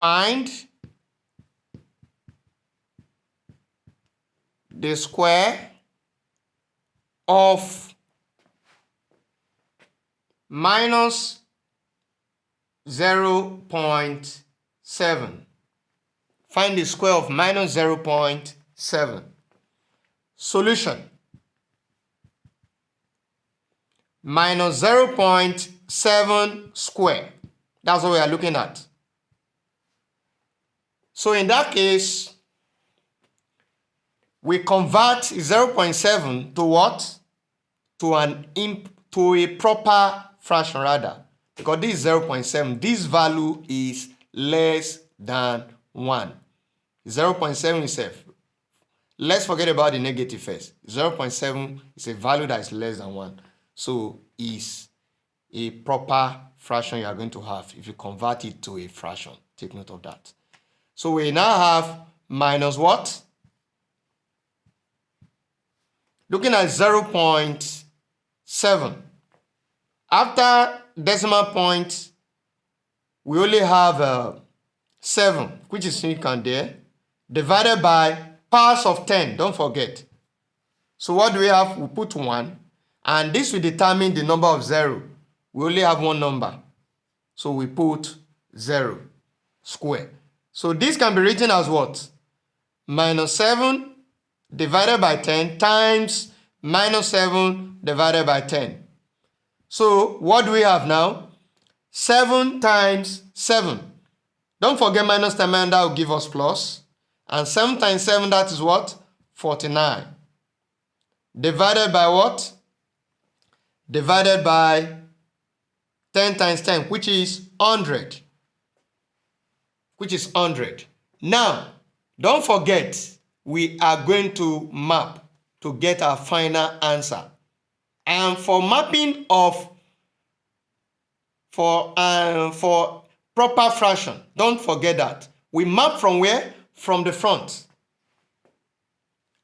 Find the square of minus 0.7. Find the square of minus 0.7. Solution. Minus 0.7 square. That's what we are looking at. So in that case, we convert 0.7 to what? To a proper fraction rather. Because this is 0.7. This value is less than 1. 0.7 is safe. Let's forget about the negative first. 0.7 is a value that is less than 1. So is a proper fraction you are going to have if you convert it to a fraction. Take note of that. So we now have minus what? Looking at 0.7. After decimal point, we only have 7, which is significant there, divided by powers of 10. Don't forget. So what do we have? We put 1. And this will determine the number of 0. We only have one number. So we put 0 square. So this can be written as what? Minus 7 divided by 10 times minus 7 divided by 10. So what do we have now? 7 times 7. Don't forget minus 10, that will give us plus. And 7 times 7, that is what? 49. Divided by what? Divided by 10 times 10, which is 100. Which is 100. Now, don't forget, we are going to map to get our final answer. And for mapping of, for proper fraction, don't forget that. We map from where? From the front.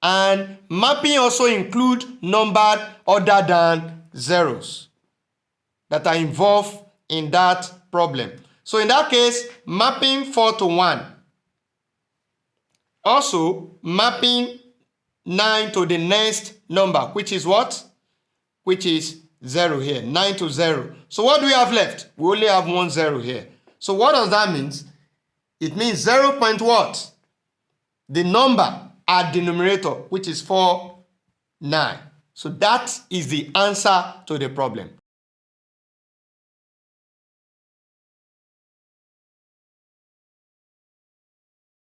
And mapping also include numbered other than zeros that are involved in that problem. So in that case, mapping 4 to 1. Also, mapping 9 to the next number, which is what? Which is 0 here, 9 to 0. So what do we have left? We only have 1 0 here. So what does that mean? It means 0 point what? The number at the numerator, which is 4, 9. So that is the answer to the problem.